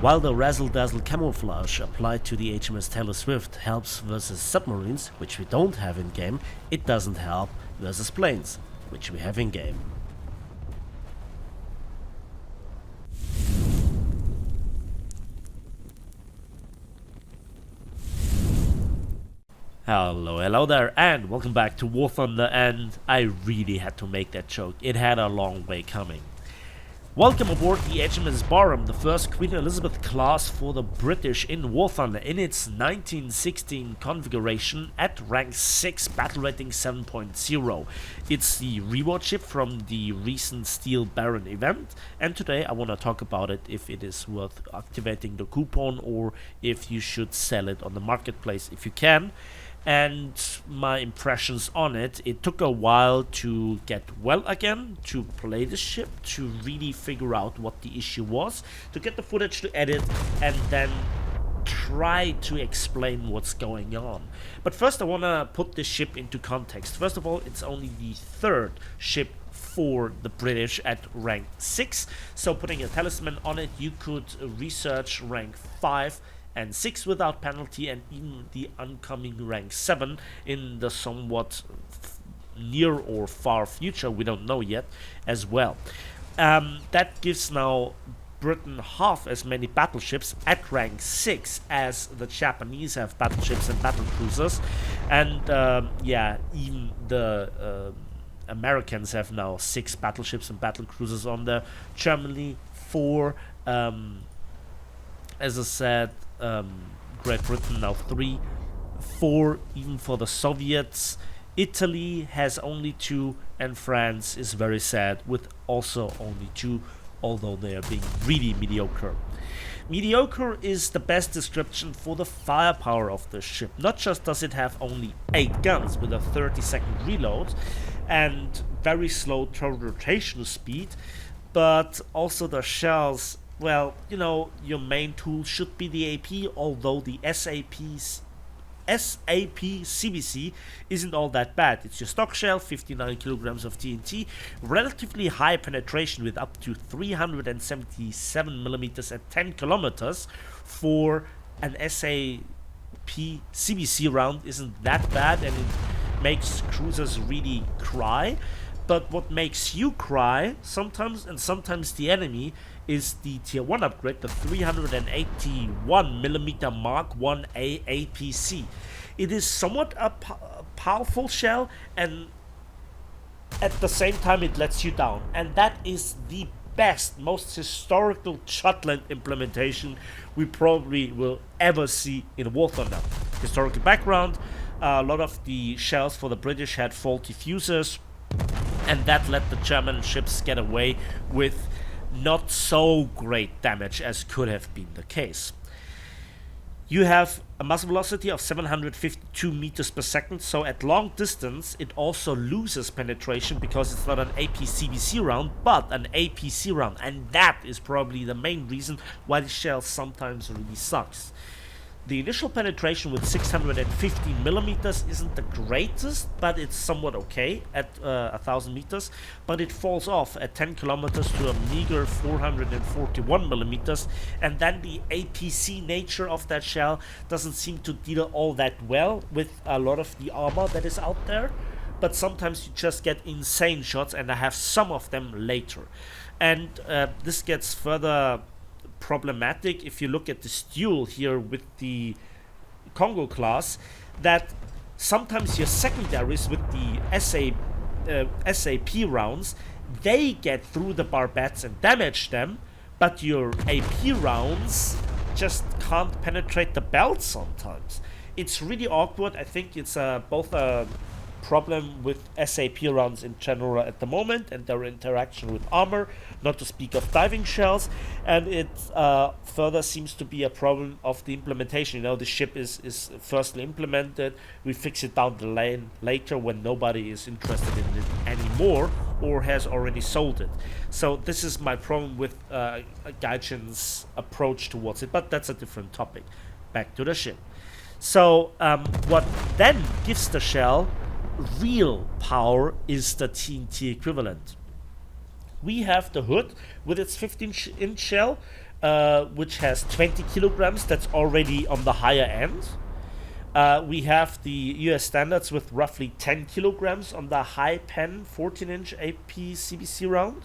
While the razzle-dazzle camouflage applied to the HMS Taylor Swift helps versus submarines, which we don't have in-game, it doesn't help versus planes, which we have in-game. Hello there, and welcome back to War Thunder, and I really had to make that joke. It had a long way coming. Welcome aboard the HMS Barham, the first Queen Elizabeth class for the British in War Thunder in its 1916 configuration at rank 6, battle rating 7.0. It's the reward ship from the recent Steel Baron event, and today I want to talk about it, if it is worth activating the coupon or if you should sell it on the marketplace if you can. And my impressions on it. It took a while to get well again, to play the ship, to really figure out what the issue was, to get the footage to edit, and then try to explain what's going on. But first I want to put this ship into context. First of all, it's only the third ship for the British at rank 6, so putting a talisman on it, you could research rank 5 and 6 without penalty, and even the oncoming rank 7 in the somewhat near or far future, we don't know yet, as well. That gives now Britain half as many battleships at rank 6 as the Japanese have battleships and battlecruisers, and yeah, even the Americans have now 6 battleships and battlecruisers on there. Germany 4, as I said, Great Britain now 3, 4 even for the Soviets. Italy has only 2, and France is very sad with also only 2, although they are being really mediocre. Mediocre is the best description for the firepower of the ship. Not just does it have only 8 guns with a 30-second reload and very slow turret rotation speed, but also the shells. Well, you know, your main tool should be the AP, although the SAP CBC isn't all that bad. It's your stock shell, 59 kilograms of TNT, relatively high penetration with up to 377 millimeters at 10 kilometers for an SAP CBC round isn't that bad, and it makes cruisers really cry. But what makes you cry sometimes, and sometimes the enemy, is the tier 1 upgrade, the 381mm Mark 1A APC. It is somewhat a powerful shell, and at the same time it lets you down. And that is the best, most historical Jutland implementation we probably will ever see in War Thunder. Historical background, a lot of the shells for the British had faulty fusers, and that let the German ships get away with not so great damage as could have been the case. You have a muzzle velocity of 752 meters per second, so at long distance it also loses penetration because it's not an AP-CBC round, but an APC round, and that is probably the main reason why the shell sometimes really sucks. The initial penetration with 615 millimeters isn't the greatest, but it's somewhat okay at 1000 meters, but it falls off at 10 kilometers to a meager 441 millimeters, and then the APC nature of that shell doesn't seem to deal all that well with a lot of the armor that is out there, but sometimes you just get insane shots, and I have some of them later. And this gets further problematic if you look at this duel here with the Congo class, that sometimes your secondaries with the SAP rounds, they get through the barbettes and damage them, but your AP rounds just can't penetrate the belt sometimes. It's really awkward. I think it's both a problem with SAP rounds in general at the moment and their interaction with armor, not to speak of diving shells, and it further seems to be a problem of the implementation. You know, the ship is firstly implemented, we fix it down the lane later when nobody is interested in it anymore or has already sold it. So this is my problem with Gaijin's approach towards it, but that's a different topic. Back to the ship. So what then gives the shell real power is the TNT equivalent. We have the hood with its 15-inch shell, which has 20 kilograms. That's already on the higher end. We have the US standards with roughly 10 kilograms on the high pen 14-inch AP-CBC round.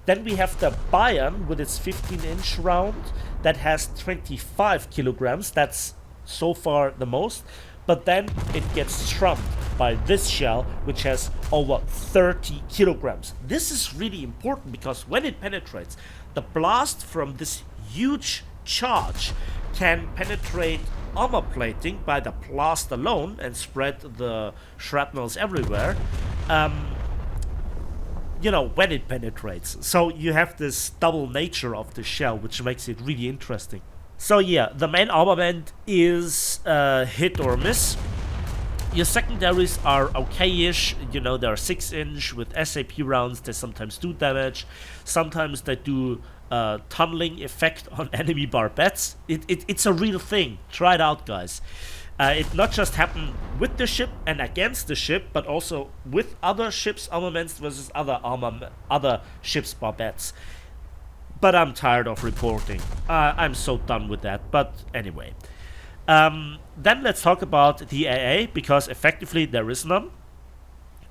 Then we have the Bayern with its 15-inch round that has 25 kilograms. That's so far the most. But then it gets trumped by this shell, which has over 30 kilograms. This is really important because when it penetrates, the blast from this huge charge can penetrate armor plating by the blast alone and spread the shrapnels everywhere. When it penetrates. So you have this double nature of the shell, which makes it really interesting. So yeah, the main armament is hit or miss. Your secondaries are okay-ish. They're 6-inch with SAP rounds. They sometimes do damage. Sometimes they do tunneling effect on enemy barbettes. It's a real thing. Try it out, guys. It not just happened with the ship and against the ship, but also with other ships' armaments versus other ships' barbettes. But I'm tired of reporting. I'm so done with that. But anyway. Then let's talk about the AA, because effectively there is none.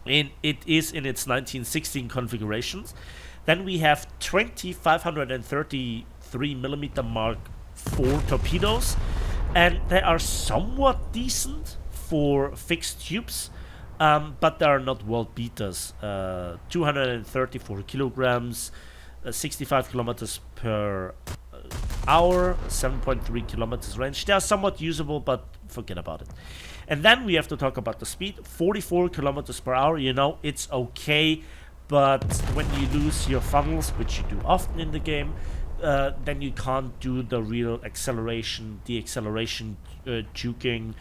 It is in its 1916 configurations. Then we have 20 533mm Mark IV torpedoes, and they are somewhat decent for fixed tubes, but they are not world beaters. 234 kilograms, 65 kilometers per hour, 7.3 kilometers range. They are somewhat usable, but forget about it. And then we have to talk about the speed. 44 kilometers per hour, it's okay, but when you lose your funnels, which you do often in the game, then you can't do the real acceleration, deceleration, juking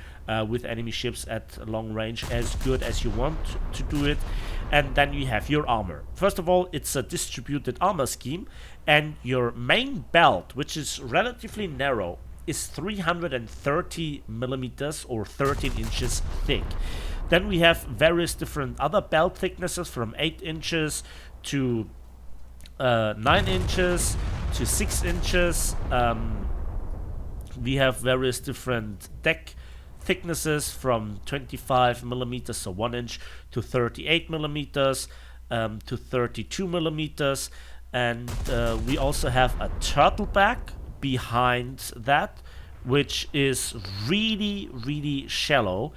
with enemy ships at long range as good as you want to do it. And then you have your armor. First of all, it's a distributed armor scheme, and your main belt, which is relatively narrow, is 330 millimeters or 13 inches thick. Then we have various different other belt thicknesses from 8 inches to 9 inches to 6 inches. We have various different deck thicknesses from 25 millimeters, so 1 inch, to 38 millimeters, to 32 millimeters. And we also have a turtleback behind that, which is really, really shallow,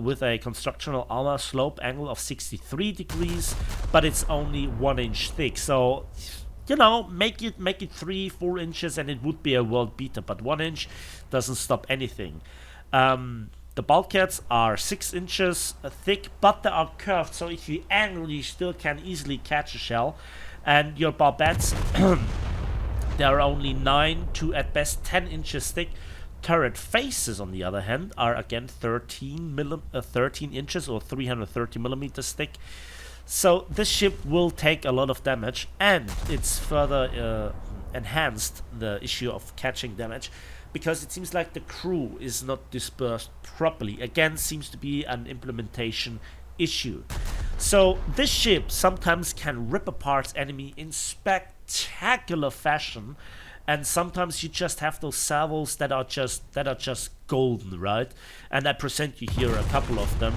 with a constructional armor slope angle of 63 degrees, but it's only 1 inch thick. So, make it 3-4 inches and it would be a world beater, but 1 inch doesn't stop anything. The bulkheads are 6 inches thick, but they are curved, so if you angle, you still can easily catch a shell. And your barbettes, they are only 9 to at best 10 inches thick. Turret faces, on the other hand, are again 13 inches or 330 millimeters thick. So this ship will take a lot of damage, and it's further enhanced the issue of catching damage, because it seems like the crew is not dispersed properly. Again, seems to be an implementation issue. So this ship sometimes can rip apart enemy in spectacular fashion, and sometimes you just have those salvos that are just golden, right? And I present you here a couple of them,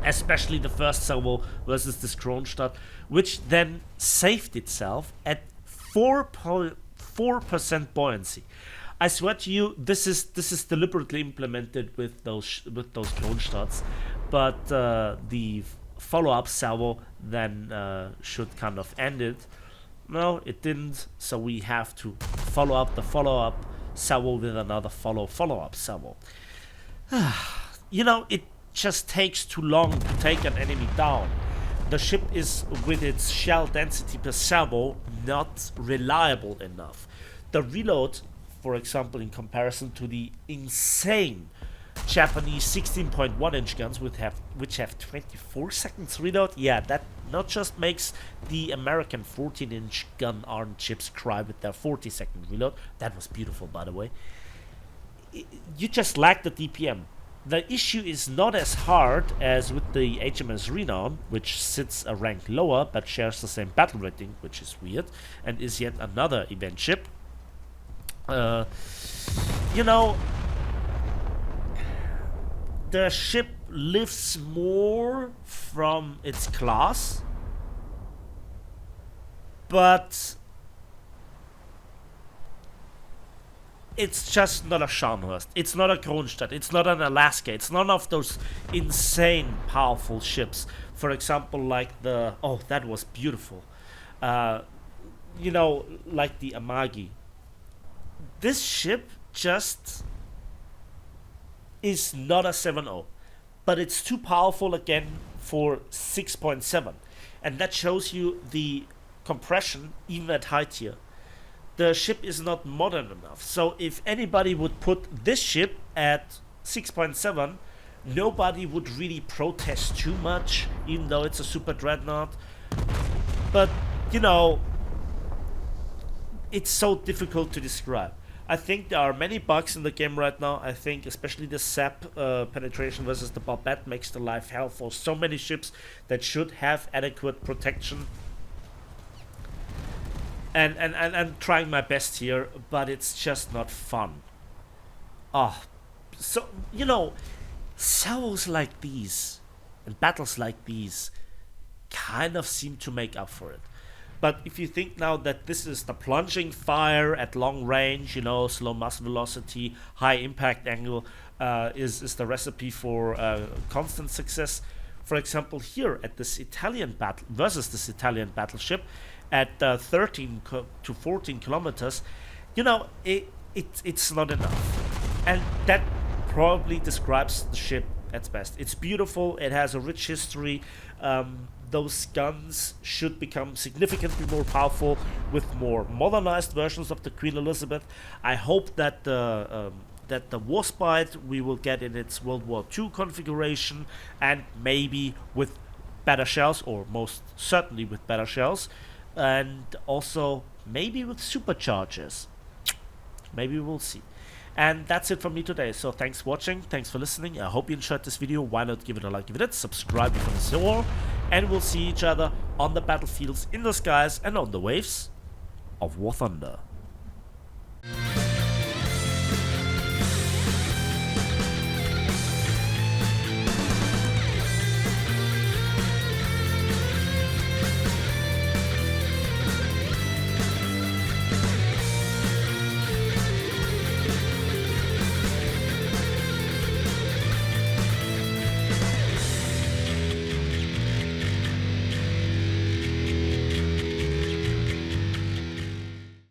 especially the first salvo versus this Kronstadt, which then saved itself at 4% buoyancy. I swear to you, this is deliberately implemented with those Kronstadts, but the follow-up salvo then should kind of end it. No, it didn't, so we have to follow up the follow-up salvo with another follow-up salvo. It just takes too long to take an enemy down. The ship is, with its shell density per salvo, not reliable enough. The reload, for example, in comparison to the insane Japanese 16.1 inch guns which have 24 seconds reload, yeah, that not just makes the American 14 inch gun armed ships cry with their 40-second reload. That was beautiful, by the way. You just lack the DPM. The issue is not as hard as with the HMS Renown, which sits a rank lower but shares the same battle rating, which is weird, and is yet another event ship. Uh, you know, the ship lives more from its class, but it's just not a Scharnhorst. It's not a Kronstadt. It's not an Alaska. It's none of those insane powerful ships. For example, like the that was beautiful. Uh, like the Amagi. This ship just is not a 7.0, but it's too powerful again for 6.7, and that shows you the compression even at high tier. The ship is not modern enough. So if anybody would put this ship at 6.7, nobody would really protest too much, even though it's a super dreadnought. But, it's so difficult to describe. I think there are many bugs in the game right now. I think especially the SAP penetration versus the Barbette makes the life hell for so many ships that should have adequate protection. And I'm trying my best here, but it's just not fun. So, salvos like these and battles like these kind of seem to make up for it. But if you think now that this is the plunging fire at long range, slow mass velocity, high impact angle, is the recipe for constant success. For example, here at this Italian battle versus this Italian battleship at 13 to 14 kilometers, it's not enough, and that probably describes the ship at best. It's beautiful. It has a rich history. Those guns should become significantly more powerful with more modernized versions of the Queen Elizabeth. I hope that the Warspite we will get in its World War II configuration, and maybe with better shells, or most certainly with better shells, and also maybe with superchargers. Maybe we'll see. And that's it from me today. So thanks for watching, thanks for listening. I hope you enjoyed this video. Why not give it a like, give it a subscribe if you want to see more. And we'll see each other on the battlefields, in the skies, and on the waves of War Thunder.